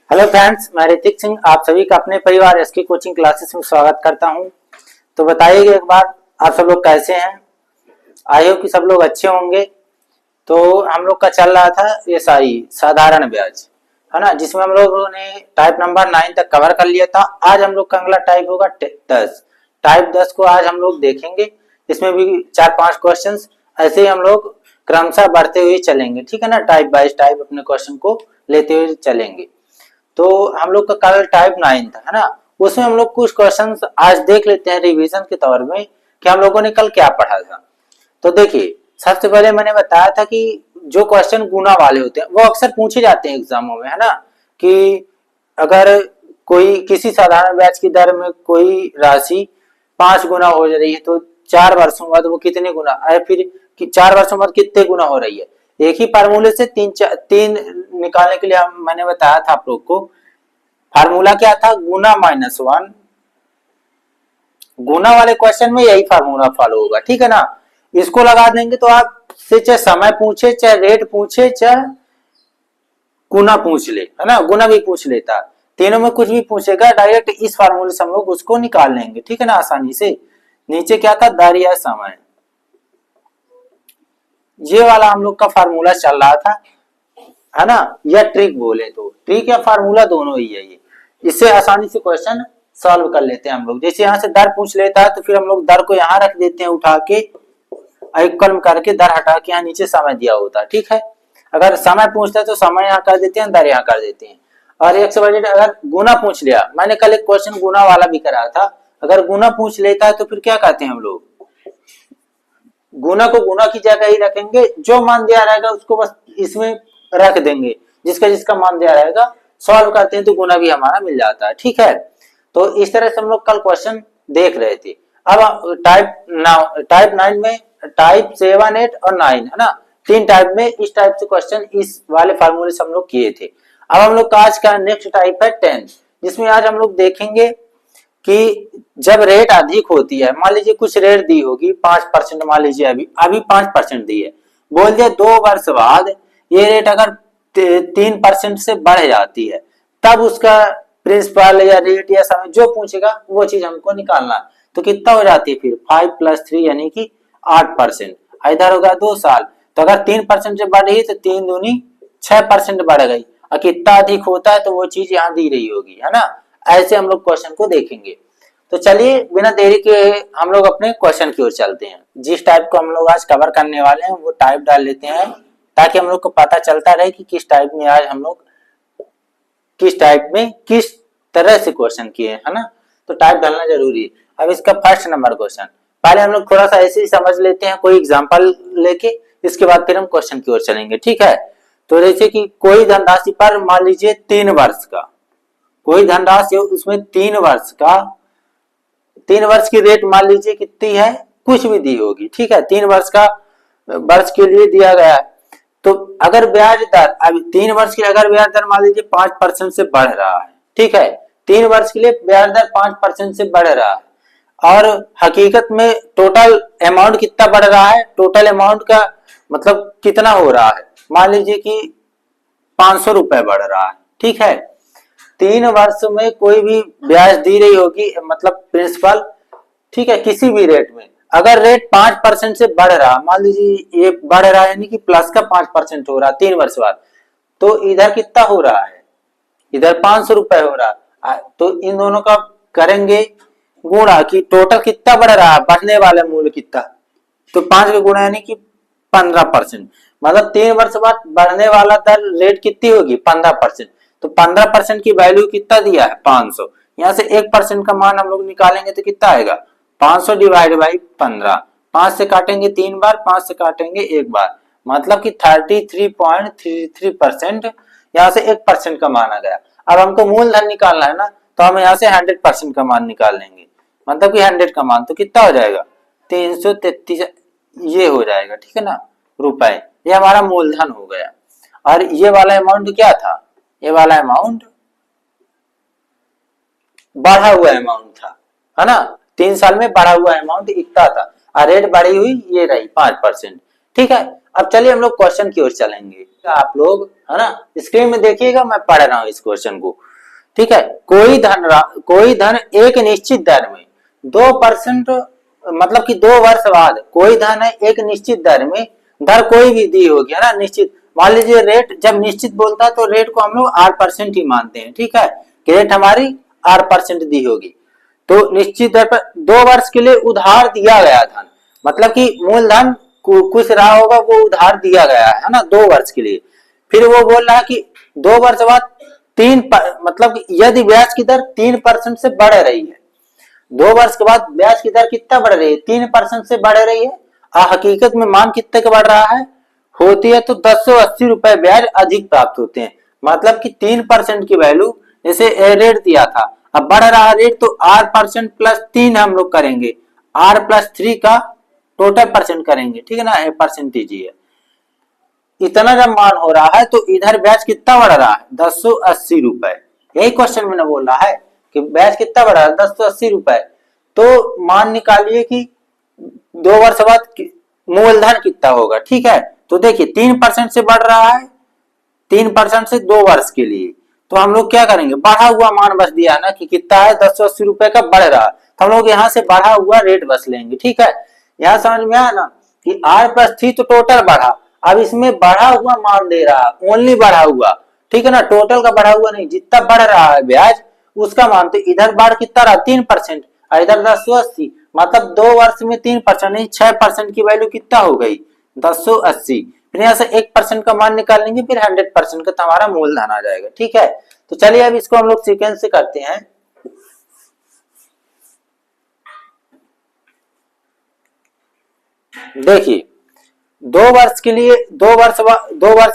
Hello friends, मैं ऋतिक सिंह आप सभी का अपने परिवार एसके कोचिंग क्लासेस में स्वागत करता हूं। तो बताइए एक बार आप सब लोग कैसे हैं। आई होप कि सब लोग अच्छे होंगे। तो हम लोग का चल रहा था एसआई साधारण ब्याज, है ना, जिसमें हम लोगों ने टाइप नंबर 9 तक कवर कर लिया था। आज हम लोग का अगला टाइप होगा 10। टाइप 10 को आज हम लोग देखेंगे। इसमें भी 4-5 क्वेश्चन ऐसे ही हम लोग क्रमशः बढ़ते हुए चलेंगे, ठीक है ना। टाइप बाय टाइप अपने क्वेश्चन को लेते हुए चलेंगे। तो हम लोग का कल टाइप 9 था, है ना। उसमें हम लोग कुछ क्वेश्चंस आज देख लेते हैं रिवीजन के तौर में कि हम लोगों ने कल क्या पढ़ा था। तो देखिए, सबसे पहले मैंने बताया था कि जो क्वेश्चन गुना वाले होते हैं वो अक्सर पूछे जाते हैं एग्जामों में, है ना। कि अगर कोई किसी साधारण ब्याज की दर में कोई राशि 5 गुना हो रही है तो 4 वर्षों बाद वो कितने गुना है, फिर कि 4 वर्षों बाद कितने गुना हो रही है। एक ही फार्मूले से तीन निकालने के लिए मैंने बताया था आप लोग को। फार्मूला क्या था, गुना -1। गुना वाले क्वेश्चन में यही फार्मूला फॉलो होगा, ठीक है ना। इसको लगा देंगे तो आप से चाहे समय पूछे, चाहे रेट पूछे, चाहे गुना पूछ ले, है ना, गुना भी पूछ लेता, तीनों में कुछ भी पूछेगा डायरेक्ट इस फार्मूले से हम लोग उसको निकाल लेंगे, ठीक है ना, आसानी से। नीचे क्या था, दर या समय, ये वाला हम लोग का फार्मूला चल रहा था, है ना। या ट्रिक बोले तो ट्रिक या फार्मूला दोनों ही है ये। इससे आसानी से क्वेश्चन सॉल्व कर लेते हैं हम लोग। जैसे यहाँ से दर पूछ लेता है तो फिर हम लोग दर को यहाँ रख देते हैं, उठा के एक कलम करके दर हटा के यहाँ नीचे समय दिया होता है, ठीक है। अगर समय पूछता है तो समय यहाँ कर देते हैं, दर यहाँ कर देते हैं। और एक से बढ़कर अगर गुना पूछ लिया, मैंने कल एक क्वेश्चन गुना वाला भी कराया था, अगर गुना पूछ लेता है तो फिर क्या कहते हैं हम लोग, गुना को गुना की जगह ही रखेंगे, जो मान दिया रहेगा उसको बस इसमें रख देंगे, जिसका जिसका मान दिया रहेगा सॉल्व करते हैं तो गुना भी हमारा मिल जाता है, ठीक है। तो इस तरह से हम लोग कल क्वेश्चन देख रहे थे। अब टाइप 9 में टाइप 7, 8 और 9, है ना, 3 टाइप में इस टाइप से क्वेश्चन इस वाले फार्मूले से हम लोग किए थे। अब हम लोग का आज का नेक्स्ट टाइप है 10, जिसमें आज हम लोग देखेंगे कि जब रेट अधिक होती है, मान लीजिए कुछ रेट दी होगी 5%, मान लीजिए अभी 5% दी है, बोल दिया 2 वर्ष बाद ये रेट अगर 3% से बढ़ जाती है, तब उसका प्रिंसिपल या रेट या समय जो पूछेगा वो चीज हमको निकालना। तो कितना हो जाती है फिर 5 + 3 यानी कि 8%। इधर होगा 2 साल, तो अगर 3% से बढ़ रही तो 3 दूनी 6% बढ़ गई, और कितना अधिक होता है तो वो चीज यहाँ दी रही होगी, है ना। ऐसे हम लोग क्वेश्चन को देखेंगे। तो चलिए बिना देरी के हम लोग अपने क्वेश्चन की ओर चलते हैं। जिस टाइप को हम लोग आज कवर करने वाले हैं वो टाइप डाल लेते हैं, ताकि हम लोग को पता चलता रहे कि किस टाइप में आज हम लोग किस टाइप में किस तरह से क्वेश्चन किए, है ना। तो टाइप डालना जरूरी है। अब इसका फर्स्ट नंबर क्वेश्चन पहले हम लोग थोड़ा सा ऐसे ही समझ लेते हैं, कोई एग्जांपल लेके, इसके बाद फिर हम क्वेश्चन की ओर चलेंगे, ठीक है। तो जैसे कि कोई धनराशि पर मान लीजिए 3 वर्ष का, कोई धनराशि उसमें 3 वर्ष की रेट मान लीजिए कितनी है, कुछ भी दी होगी, ठीक है। 3 वर्ष का वर्ष के लिए दिया गया है। तो अगर ब्याज दर अब 3 वर्ष की अगर ब्याज दर मान लीजिए 5% से बढ़ रहा है, ठीक है, 3 वर्ष के लिए ब्याज दर 5% से बढ़ रहा है, और हकीकत में टोटल अमाउंट कितना बढ़ रहा है, टोटल अमाउंट का मतलब कितना हो रहा है, मान लीजिए कि 500 रुपए बढ़ रहा है, ठीक है। 3 वर्ष में कोई भी ब्याज दी रही होगी, मतलब प्रिंसिपल, ठीक है, किसी भी रेट में अगर रेट 5% से बढ़ रहा, मान लीजिए ये बढ़ रहा है यानी कि प्लस का 5% हो रहा 3 वर्ष बाद, तो इधर कितना हो रहा है, इधर 500 रुपए हो रहा। तो इन दोनों का करेंगे गुणा कि टोटल कितना बढ़ रहा है, बढ़ने वाला मूल्य कितना, तो 5 का गुणा यानी कि 15%, मतलब 3 वर्ष बाद बढ़ने वाला दर रेट कितनी होगी 15%। तो 15% की वैल्यू कितना दिया है 500, यहाँ से 1% का मान हम लोग निकालेंगे तो कितना आएगा 500 डिवाइड बाई 15, 5 से काटेंगे 3 बार, 5 से काटेंगे 1 बार, मतलब कि 33.33%, यहाँ से 1% का मान आ गया। अब हमको मूलधन निकालना है ना, तो हम यहाँ से 100% का मान निकाल लेंगे, मतलब कि 100 का मान, तो कितना हो जाएगा 333, ये हो जाएगा, ठीक है ना, रुपए। ये हमारा मूलधन हो गया। और ये वाला अमाउंट क्या था, ये वाला अमाउंट बढ़ा हुआ अमाउंट था, है ना, 3 साल में बढ़ा हुआ अमाउंट इतना था, और रेट बढ़ी हुई ये रही 5%, ठीक है। अब चलिए हम लोग क्वेश्चन की ओर चलेंगे। आप लोग है ना स्क्रीन में देखिएगा, मैं पढ़ रहा हूँ इस क्वेश्चन को। ठीक है, कोई धन एक निश्चित दर में 2%, मतलब कि 2 वर्ष बाद कोई धन है एक निश्चित दर में, दर कोई भी दी होगी है ना निश्चित। मान लीजिए रेट, जब निश्चित बोलता है तो रेट को हम लोग 8% ही मानते हैं। ठीक है, कि रेट हमारी 8% दी होगी, तो निश्चित दर पर 2 वर्ष के लिए उधार दिया गया धन, मतलब कि मूलधन कुछ रहा होगा वो उधार दिया गया है ना 2 वर्ष के लिए। फिर वो बोल रहा है कि 2 वर्ष बाद मतलब यदि ब्याज की दर 3% से बढ़ रही है, 2 वर्ष के बाद ब्याज की दर कितना बढ़ रही है, 3% से बढ़ रही है। हकीकत में मान कितने का बढ़ रहा है होती है, तो 1080 रुपए ब्याज अधिक प्राप्त होते हैं। मतलब कि 3% की वैल्यू, जैसे रेट दिया था, अब बढ़ रहा रेट, तो R% प्लस 3 हम लोग करेंगे, R+3 का टोटल परसेंट करेंगे। ठीक है ना, परसेंटेज है। इतना जब मान हो रहा है तो इधर ब्याज कितना बढ़ रहा है, 1080 रुपए। यही क्वेश्चन मैंने बोला है कि ब्याज कितना बढ़ रहा है, 1080 रुपए। तो मान निकालिए कि 2 वर्ष बाद मूलधन कितना होगा। ठीक है, तो देखिए 3% से बढ़ रहा है, 3% से 2 वर्ष के लिए, तो हम लोग क्या करेंगे, बढ़ा हुआ मान बस दिया ना कि कितना है, 1080 रुपए का बढ़ रहा है, तो हम लोग यहाँ से बढ़ा हुआ रेट बस लेंगे। ठीक है, यहाँ समझ में आया ना कि R+3 तो टोटल बढ़ा, अब इसमें बढ़ा हुआ मान दे रहा है, ओनली बढ़ा हुआ। ठीक है ना, टोटल का बढ़ा हुआ नहीं, जितना बढ़ रहा है ब्याज उसका मान। तो इधर बढ़ कितना रहा, 3%, और इधर 1080, मतलब 2 वर्ष में 3% नहीं 6% की वैल्यू कितना हो गई, 1080। फिर यहाँ से 1% का मान निकाल लेंगे, फिर 100% का हमारा मूलधन आ जाएगा। ठीक है, तो चलिए अब इसको हम लोग सीक्वेंस से करते हैं। देखिए 2 वर्ष के लिए 2 वर्ष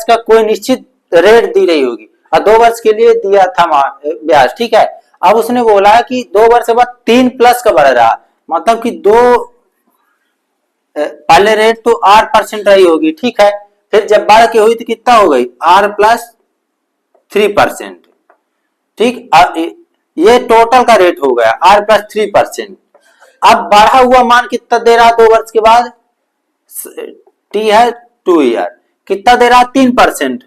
का कोई निश्चित रेट दी रही होगी, और 2 वर्ष के लिए दिया था ब्याज। ठीक है, अब उसने बोला कि 2 वर्ष बाद 3+ का बढ़ रहा, मतलब कि पहले रेट तो 8% रही होगी। ठीक है, फिर जब बढ़ के हुई तो कितना हो गई, R+3%। ठीक, ये टोटल का रेट हो गया R+3%। अब बढ़ा हुआ मान कितना दे रहा 2 वर्ष के बाद, T है 2 ईयर, कितना दे रहा 3%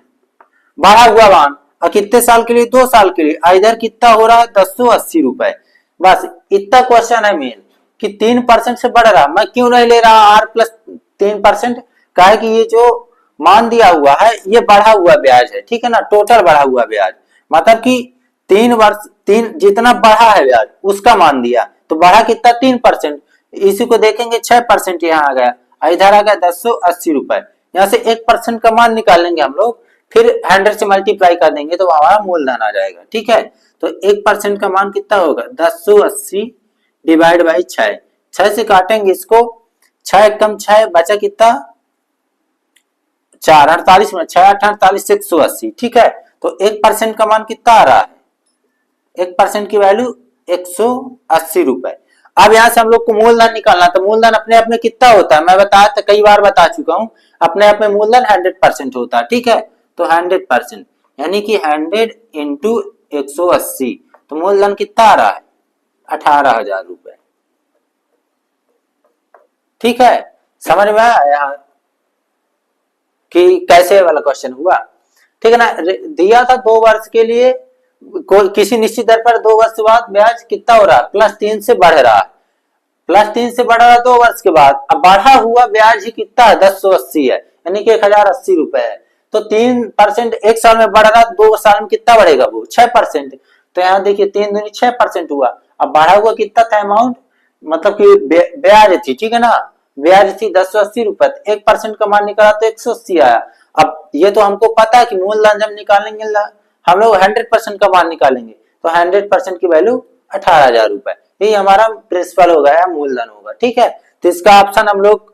बढ़ा हुआ मान, और कितने साल के लिए, 2 साल के लिए। इधर कितना हो रहा है, 1080 रुपए। बस इतना क्वेश्चन है मेन कि 3% से बढ़ रहा, मैं क्यों नहीं ले रहा R+3%, कहा कि ये जो मान दिया हुआ है ये बढ़ा हुआ ब्याज है। ठीक है ना, टोटल बढ़ा हुआ ब्याज, मतलब कि 3 वर्ष जितना बढ़ा है ब्याज उसका मान दिया, तो बढ़ा कितना 3%। इसी को देखेंगे 6% यहाँ आ गया, इधर आ गया 1080 रुपए। यहाँ से 1% का मान निकालेंगे हम लोग, फिर 100 से मल्टीप्लाई कर देंगे तो हमारा मूलधन आ जाएगा। ठीक है, तो 1% का मान कितना होगा, 1080 डिवाइड बाई 6 से काटेंगे इसको, 6 कम 6 बचा कितना 4, 48 में 6 8 48 180। ठीक है, तो 1% का मान कितना आ रहा है, 1% की वैल्यू 180 रुपए। अब यहां से हम लोग को मूलधन निकालना, तो मूलधन अपने आप में कितना होता है, मैं बताया था, कई बार बता चुका हूं, अपने आप में मूलधन 100% होता है। ठीक है, तो 100% यानी कि 100 इंटू 180, तो मूलधन कितना आ रहा है, 18,000 रुपए। ठीक है, समझ में आया कि कैसे वाला क्वेश्चन हुआ। ठीक है ना, दिया था 2 वर्ष के लिए किसी निश्चित दर पर 2 वर्ष बाद ब्याज कितना हो रहा है, +3 से बढ़ रहा है, +3 से बढ़ रहा है 2 वर्ष के बाद। अब बढ़ा हुआ ब्याज ही कितना है, 1080 है, यानी कि 1080 रुपए है। तो 3% एक साल में बढ़ रहा है, 2 साल में कितना बढ़ेगा वो 6%। तो यहाँ देखिए 3 दूनी 6% हुआ। अब बढ़ा हुआ कितना था अमाउंट, मतलब कि ब्याज थी। ठीक है ना, ब्याज थी 1080 रुपए, 1% का मान निकाला तो 180 आया। अब ये तो हमको पता है कि मूलधन जब निकालेंगे हम लोग 100% का मान निकालेंगे, तो 100% की वैल्यू 18,000 रुपए, यही हमारा प्रिंसिपल होगा या मूलधन होगा। ठीक है, तो इसका ऑप्शन हम लोग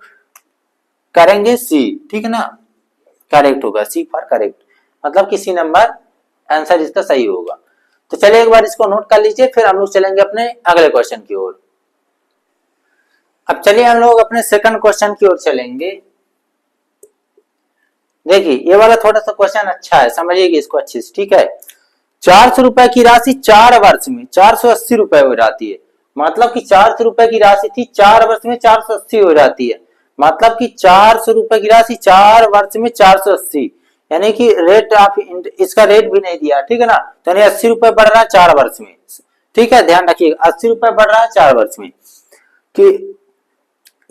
करेंगे सी। ठीक है ना, करेक्ट होगा, सी फॉर करेक्ट, मतलब कि सी नंबर आंसर इसका सही होगा। तो चलिए एक बार इसको नोट कर लीजिए, फिर हम लोग चलेंगे अपने अगले क्वेश्चन की ओर। अब चलिए हम लोग अपने सेकंड क्वेश्चन की ओर चलेंगे। देखिए ये वाला थोड़ा सा क्वेश्चन अच्छा है, समझिएगा इसको अच्छे से। ठीक है, 400 रुपए की राशि 4 वर्ष में 480 रुपए हो जाती है, मतलब कि 400 रुपए की राशि थी 4 वर्ष में 480 हो जाती है, मतलब कि 400 रुपए की राशि 4 वर्ष में 480, यानी कि रेट ऑफ इसका रेट भी नहीं दिया, ठीक है ना। तो यानी 80 रुपए बढ़ रहा है 4 वर्ष में, ठीक है, ध्यान रखिएगा 80 रुपए बढ़ रहा है 4 वर्ष में। कि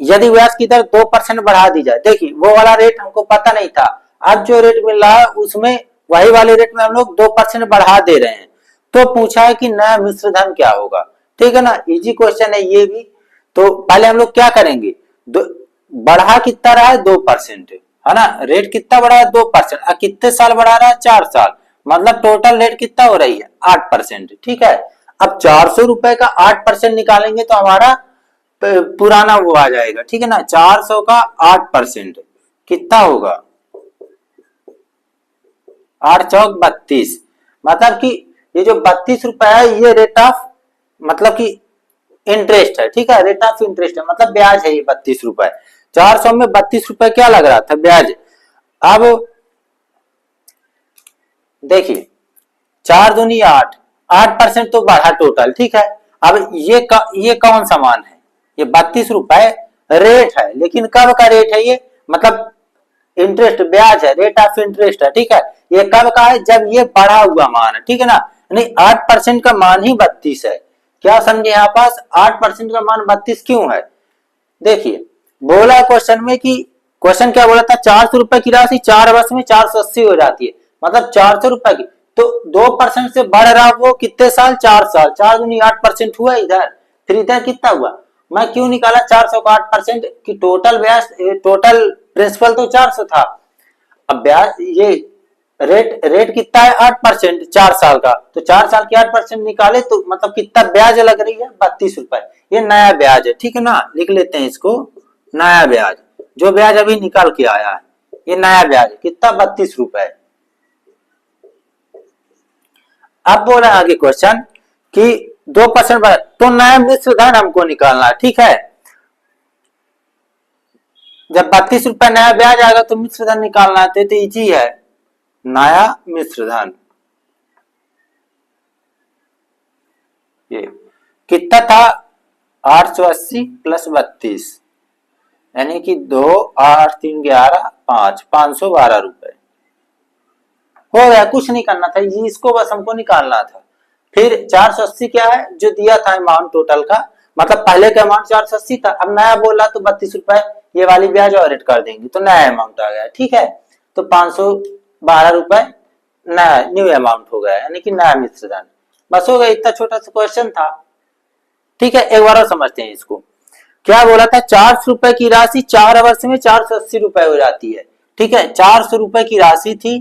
यदि ब्याज की दर 2% बढ़ा दी जाए, देखिए वो वाला रेट हमको पता नहीं था, अब जो रेट मिल रहा है उसमें वही वाले रेट में हम लोग 2% बढ़ा दे रहे हैं। तो पूछा है कि नया मिश्र धन क्या होगा, ठीक है ना, इजी क्वेश्चन है ये भी। तो पहले हम लोग क्या करेंगे, बढ़ा कितना रहा है 2%, है ना, रेट कितना बढ़ा है 2%, और कितने साल बढ़ा रहा है 4 साल, मतलब टोटल रेट कितना हो रही है 8%, ठीक है। अब 400 रुपए का 8% निकालेंगे तो हमारा पुराना वो आ जाएगा, ठीक है ना। 400 का 8% कितना होगा, 8 चौक 32, मतलब कि ये जो 32 रुपए है ये रेट ऑफ मतलब कि इंटरेस्ट है, ठीक है, रेट ऑफ इंटरेस्ट है, मतलब ब्याज है ये 32 रुपए। 400 में 32 रुपए क्या लग रहा था ब्याज। अब देखिए 4 दूनी 8, 8% तो बढ़ा टोटल, ठीक है। अब ये कौन सा मान है, ये 32 रुपए रेट है, लेकिन कब का रेट है ये, मतलब इंटरेस्ट ब्याज है, रेट ऑफ इंटरेस्ट है, ठीक है। ये कब का है, जब ये बढ़ा हुआ मान है, ठीक है ना, यानी 8% का मान ही 32 है। क्या समझे यहाँ पास, 8% का मान 32 क्यों है। देखिए बोला क्वेश्चन में कि क्वेश्चन क्या बोला था, 400 रुपए की राशि 4 वर्ष में 480 हो जाती है, मतलब 400 रुपए की, तो 2% से बढ़ रहा वो कितने साल, 4 साल, 4 दूनी 8% हुआ इधर, फिर इधर कितना हुआ। मैं क्यों निकाला 400 का 8% की टोटल ब्याज, टोटल प्रिंसिपल तो 400 था, अब ब्याज ये रेट रेट कितना है 8%, 4 साल का, तो 4 साल की 8% निकाले तो मतलब कितना ब्याज लग रही है 32 रुपए, ये नया ब्याज है, ठीक है ना, लिख लेते हैं इसको, नया ब्याज, जो ब्याज अभी निकाल के आया है ये नया ब्याज है, कितना 32 रुपए। अब बोला आगे क्वेश्चन कि 2% तो नया मिश्र धन हमको निकालना है, ठीक है। जब 32 रुपए नया ब्याज आएगा तो मिश्र धन निकालना है, तो इजी है, नया मिश्र धन ये कितना था 880 प्लस 32, यानी कि 2 8 3 11 5 512 रुपए हो गया, कुछ नहीं करना था, ये इसको बस हमको निकालना था। फिर 480 क्या है, जो दिया था अमाउंट टोटल का, मतलब पहले का अमाउंट 480 था, अब नया बोला तो 32 रुपए, ये वाली ब्याज और ऐड कर देंगे तो नया अमाउंट आ गया, ठीक है। तो 512 रुपए नया न्यू अमाउंट हो गया, यानी कि नया मिश्र धन, बस हो गया, इतना छोटा सा क्वेश्चन था, ठीक है। एक बार और समझते हैं इसको, क्या बोला था, 400 रुपए की राशि 4 वर्ष में 480 रुपए हो जाती है, ठीक है। 400 रुपए की राशि थी,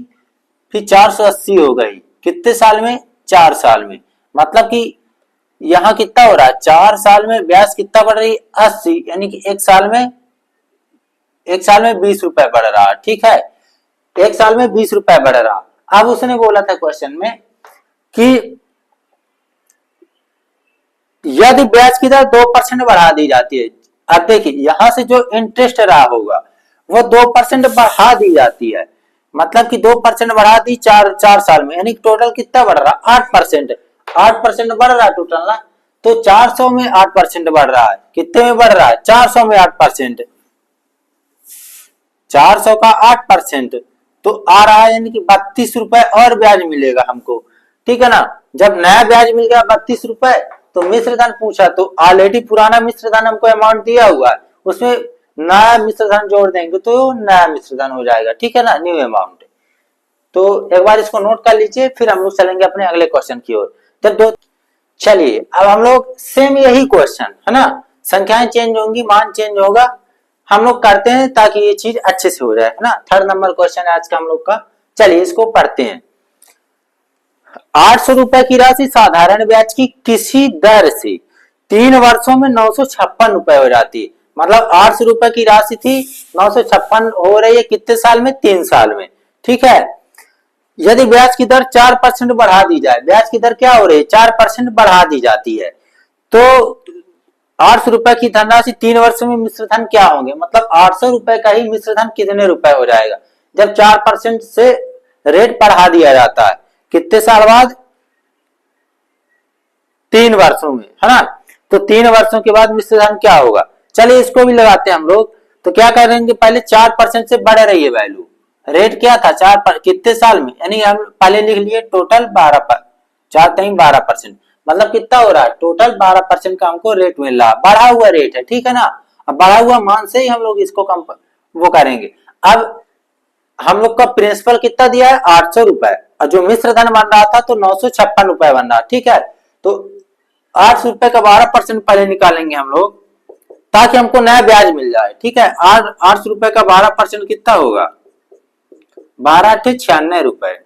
फिर 480 हो गई, कितने साल में 4 साल में, मतलब कि यहां कितना हो रहा है 4 साल में ब्याज कितना बढ़ रही है 80, यानी कि एक साल में 20 रुपए बढ़ रहा है, ठीक है, एक साल में 20 रुपए बढ़ रहा। अब उसने बोला था क्वेश्चन में कि यदि ब्याज की दर 2% बढ़ा दी जाती है, अब देखिए यहां से जो इंटरेस्ट रहा होगा वो 2% बढ़ा दी जाती है, मतलब कि 2% बढ़ा दी 4 साल में, यानी टोटल कितना बढ़ रहा 8%, 8% बढ़ रहा है टोटल ना, तो 400 में 8% बढ़ रहा है, कितने में बढ़ रहा है 400 में 8%, 400 का 8% तो आ रहा है, यानी कि 32 रुपए और ब्याज मिलेगा हमको, ठीक है ना। जब नया ब्याज मिल गया 32 रुपए, तो मिश्र धन पूछा तो ऑलरेडी पुराना मिश्र धन हमको अमाउंट दिया हुआ है, उसमें नया मिश्र धन जोड़ देंगे तो नया मिश्र धन हो जाएगा, ठीक है ना, न्यू अमाउंट। तो एक बार इसको नोट कर लीजिए, फिर हम लोग चलेंगे अपने अगले क्वेश्चन की ओर। जब दो चलिए अब हम लोग सेम यही क्वेश्चन है ना, संख्याएं चेंज होंगी, मान चेंज होगा, हम लोग करते हैं ताकि ये चीज अच्छे से हो जाए, है ना। 3rd नंबर क्वेश्चन है आज का हम लोग का, चलिए इसको पढ़ते हैं। 800 रुपए की राशि साधारण ब्याज की किसी दर से 3 वर्षों में 956 रुपए हो जाती है, मतलब 800 रुपए की राशि थी 956 हो रही है कितने साल में 3 साल में, ठीक है। यदि ब्याज की दर 4% बढ़ा दी जाए, ब्याज की दर क्या हो रही है 4% बढ़ा दी जाती है, तो 800 रुपए की धनराशि 3 वर्ष में मिश्र धन क्या होंगे, मतलब 800 रुपए का ही मिश्र धन कितने रुपए हो जाएगा, जब 4% से रेट बढ़ा दिया जाता है, कितने साल बाद 3 वर्षों में, है ना। तो 3 वर्षों के बाद मिश्र धन क्या होगा, चलिए इसको भी लगाते हैं हम लोग। तो क्या करेंगे, पहले 4% से बढ़ रही है वैल्यू। रेट क्या था 4 कितने साल में, यानी हम पहले लिख लिए टोटल 12%, मतलब कितना हो रहा है, टोटल 12% का हमको रेट मिल रहा, बढ़ा हुआ रेट है, ठीक है ना। अब बढ़ा हुआ मान से ही हम लोग इसको वो करेंगे। अब हम लोग का प्रिंसिपल कितना दिया है, 800 रुपए, और जो मिश्र धन बन रहा था तो 956 रुपए बन रहा, ठीक है। तो 800 रुपए का 12% पहले निकालेंगे हम लोग, ताकि हमको नया ब्याज मिल जाए, ठीक है। 800 रुपए का 12% कितना होगा, 12×96 रुपए,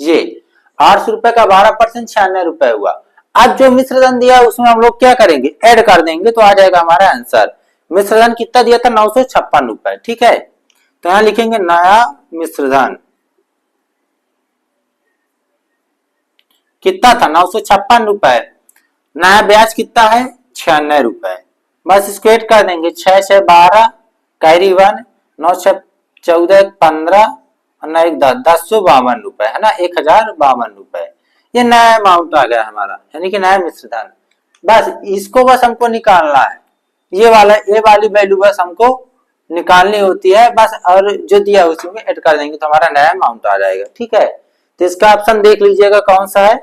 ये 800 रुपए का 12% 96 रुपए हुआ। अब जो मिश्रधन दिया उसमें हम लोग क्या करेंगे, ऐड कर देंगे, तो आ जाएगा हमारा आंसर। मिश्रधन कितना दिया था, 956 रुपए, ठीक है। तो यहां लिखेंगे नया मिश्रधन कितना था, 956 रुपए, नया ब्याज कितना है, 96 रुपए। बस इसको ऐड कर देंगे, 6×6=12, कैरी 1, 9×6=14, 15 1052 रुपए, है ना, 1052 रुपए। ये नया अमाउंट आ गया हमारा, यानी कि नया मिश्रधन। बस इसको बस हमको निकालना है, ये वाली वैल्यू बस हमको निकालनी होती है बस, और जो दिया उसमें ऐड कर देंगे तो हमारा नया अमाउंट आ जाएगा, ठीक है। तो इसका ऑप्शन देख लीजिएगा कौन सा है,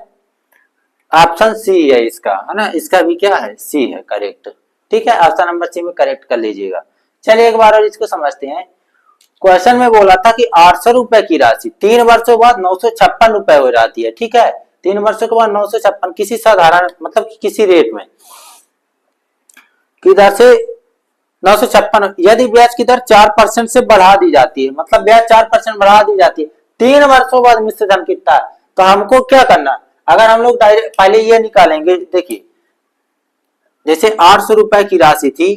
ऑप्शन सी है इसका, है ना, इसका भी क्या है, सी है करेक्ट, ठीक है। ऑप्शन नंबर सी में करेक्ट कर लीजिएगा। चलिए एक बार और इसको समझते हैं। क्वेश्चन में बोला था कि 800 रुपए की राशि 3 वर्षों बाद 956 रुपए हो जाती है, ठीक है। 3 वर्षों के बाद 956 किसी साधारण मतलब कि किसी रेट में की दर से 956, यदि ब्याज की दर 4% से बढ़ा दी जाती है, मतलब ब्याज 4% बढ़ा दी जाती है, 3 वर्षों बाद मिश्र धन कितना है, तो हमको क्या करना, अगर हम लोग पहले ये निकालेंगे, देखिए जैसे 800 रुपए की राशि थी,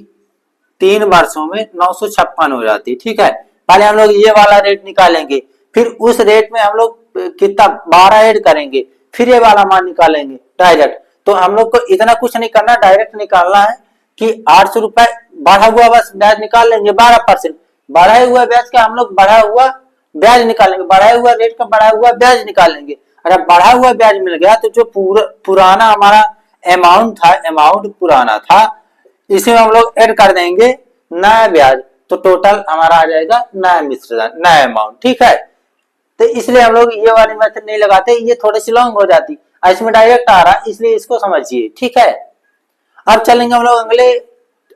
3 वर्षों में 956 हो जाती है, ठीक है। पहले हम लोग ये वाला रेट निकालेंगे, फिर उस रेट में हम लोग कितना 12 ऐड करेंगे, फिर ये वाला मान निकालेंगे डायरेक्ट। तो हम लोग को इतना कुछ नहीं करना, डायरेक्ट निकालना है कि 800 रुपए बढ़ा हुआ बस ब्याज निकाल लेंगे 12%, बढ़ा हुआ ब्याज का हम लोग बढ़ा हुआ ब्याज निकालेंगे, बढ़ा हुआ रेट का बढ़ा हुआ ब्याज निकालेंगे। अगर बढ़ा हुआ ब्याज मिल गया तो जो पुराना हमारा अमाउंट पुराना था, इसे हम लोग ऐड कर देंगे नया ब्याज, तो टोटल हमारा आ जाएगा नया मिश्रधन, नया अमाउंट, ठीक है। तो इसलिए हम लोग ये वाली मेथड नहीं लगाते, ये थोड़ी सी लॉन्ग हो जाती, इसमें डायरेक्ट आ रहा, इसलिए इसको समझिए, ठीक है। अब चलेंगे हम लोग अगले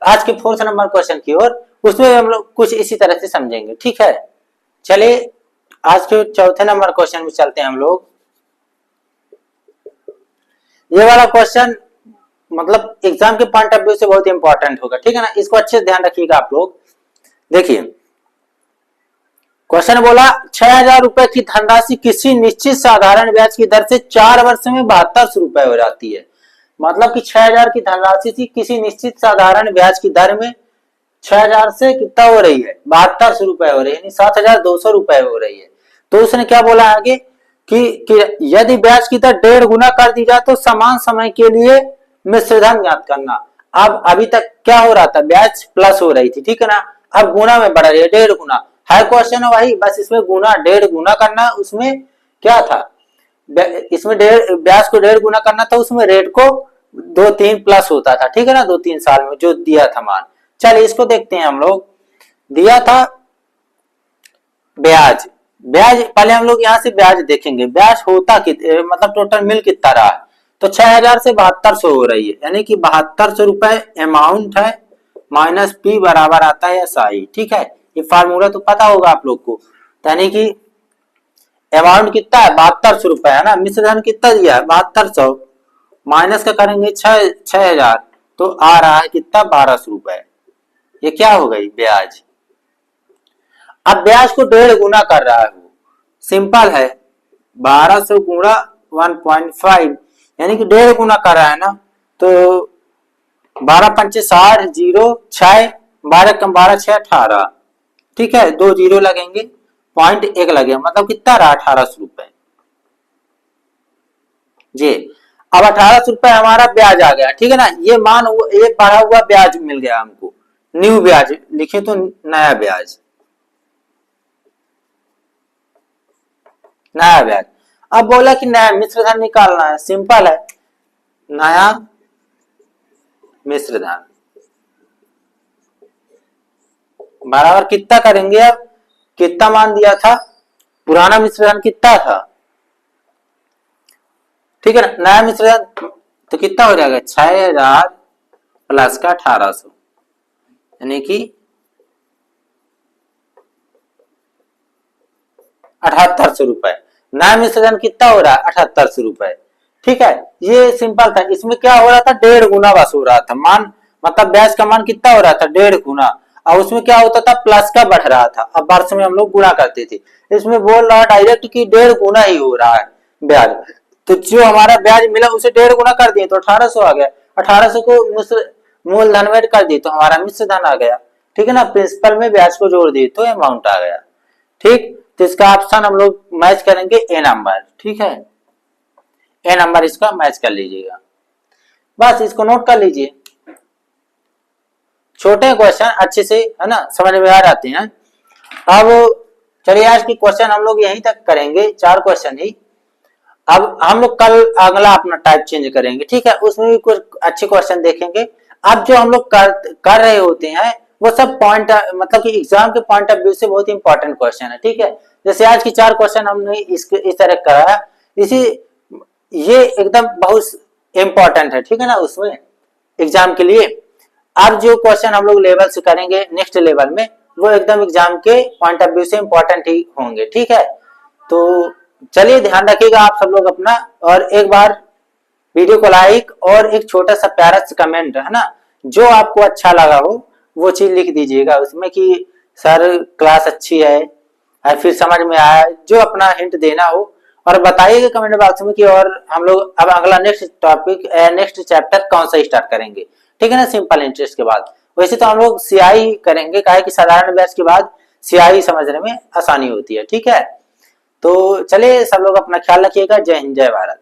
आज के 4th नंबर क्वेश्चन की ओर, उसमें हम लोग कुछ इसी तरह से समझेंगे, ठीक है। चलिए आज के 4th नंबर क्वेश्चन में चलते हैं हम लोग। ये वाला क्वेश्चन मतलब एग्जाम के पॉइंट ऑफ व्यू से बहुत इंपॉर्टेंट होगा, ठीक है ना, इसको अच्छे से ध्यान रखिएगा आप लोग। देखिए क्वेश्चन बोला 6000 रुपए की धनराशि किसी निश्चित साधारण ब्याज की दर से 4 वर्ष में 7200 रुपए हो जाती है, मतलब कि 6000 की धनराशि थी, किसी निश्चित साधारण ब्याज की दर में 6000 से कितना हो रही है, 7200 रुपए हो रही है, यानी 7200 रुपए हो रही है। तो उसने क्या बोला आगे कि यदि ब्याज की दर 1.5 गुना कर दी जाए तो समान समय के लिए मिश्रधन ज्ञात करना। अब अभी तक क्या हो रहा था, ब्याज प्लस हो रही थी, ठीक है ना, अब गुना में बढ़ रही है 1.5 गुना, है क्वेश्चन है वही, बस इसमें गुना 1.5 गुना करना, उसमें क्या था, इसमें ब्याज को 1.5 गुना करना था, उसमें रेट को 2-3 प्लस होता था, ठीक है ना, 2-3 साल में जो दिया था मान। चलिए इसको देखते हैं हम लोग, दिया था ब्याज, पहले हम लोग यहाँ से ब्याज देखेंगे, ब्याज होता मतलब टोटल मिल कितना रहा, तो 6000 से 7200 हो रही है, यानी कि 7200 रुपए अमाउंट है, माइनस पी बराबर आता है एसआई, ठीक है। ये फार्मूला तो पता होगा आप लोग को, यानी कि अमाउंट कितना है 7200 रुपए, है ना, मिश्रधन कितना दिया है 7200, माइनस का करेंगे 6000, तो आ रहा है कितना 1200 रुपए, ये क्या हो गई ब्याज। अब ब्याज को 1.5 गुना कर रहा है वो, सिंपल है, 1200 गुणा 1.5, यानी कि 1.5 गुना कर रहा है ना, तो 12×5 60, 0 6, 12 कम 12 6 18, ठीक है, 2 जीरो लगेंगे, 0.1 लगेगा, मतलब कितना रहा 1800 रुपए जी। अब 1800 रुपए हमारा ब्याज आ गया, ठीक है ना, ये मान ये बढ़ा हुआ ब्याज मिल गया हमको, न्यू ब्याज लिखे तो नया ब्याज, नया ब्याज। अब बोला कि नया मिश्रधन निकालना है, सिंपल है, नया मिश्रधन बराबर कितना करेंगे अब, कितना मान दिया था, पुराना मिश्र धन कितना था, ठीक है ना, नया मिश्र धन तो कितना हो जाएगा 6000 प्लस का 1800, यानी कि 7800 रुपए। नया मिश्र धन कितना हो रहा है 7800 रुपए, ठीक है। ये सिंपल था, इसमें क्या हो रहा था 1.5 गुना बस हो रहा था मान, मतलब ब्याज का मान कितना हो रहा था 1.5 गुना, और उसमें क्या होता था प्लस का बढ़ रहा था, अब वर्ष में हम लोग गुणा करते थे, इसमें बोल रहा है डायरेक्ट कि 1.5 गुना ही हो रहा है ब्याज, तो जो हमारा ब्याज मिला उसे 1.5 गुना कर दिए तो 1800 आ गया, 1800 को मूलधन में कर दिए तो हमारा मिश्र धन आ गया, ठीक है ना, प्रिंसिपल में ब्याज को जोड़ दिए तो अमाउंट आ गया, ठीक। तो इसका ऑप्शन हम लोग मैच करेंगे ए नंबर, ठीक है, ए नंबर इसका मैच कर लीजिएगा, बस इसको नोट कर लीजिए। छोटे क्वेश्चन अच्छे से है ना समझ में आ जाते हैं। अब चलिए आज की क्वेश्चन हम लोग यहीं तक करेंगे, 4 क्वेश्चन ही। अब हम लोग कल अगला अपना टाइप चेंज करेंगे, ठीक है, उसमें भी कुछ अच्छे क्वेश्चन देखेंगे। अब जो हम लोग कर रहे होते हैं वो सब पॉइंट मतलब कि एग्जाम के पॉइंट ऑफ व्यू से बहुत इंपॉर्टेंट क्वेश्चन है, ठीक है। जैसे आज की 4 क्वेश्चन हमने इस तरह कराया, इसी ये एकदम बहुत इंपॉर्टेंट है, ठीक है ना, उसमें एग्जाम के लिए। अब जो क्वेश्चन हम लोग लेवल से करेंगे नेक्स्ट लेवल में, वो एकदम एग्जाम के पॉइंट ऑफ व्यू से इंपॉर्टेंट ही होंगे, ठीक है। तो चलिए ध्यान रखिएगा आप सब लोग अपना, और एक बार वीडियो को लाइक और एक छोटा सा प्यारा सा कमेंट है ना, जो आपको अच्छा लगा हो वो चीज लिख दीजिएगा उसमें कि सर क्लास अच्छी है और फिर समझ में आया, जो अपना हिंट देना हो, और बताइएगा कमेंट बॉक्स में कि और हम लोग अब अगला नेक्स्ट टॉपिक नेक्स्ट चैप्टर कौन सा स्टार्ट करेंगे, ठीक है ना, सिंपल इंटरेस्ट के बाद। वैसे तो हम लोग सीआई करेंगे, काहे कि साधारण बैच के बाद सीआई समझने में आसानी होती है, ठीक है। तो चलिए सब लोग अपना ख्याल रखिएगा, जय हिंद जय भारत।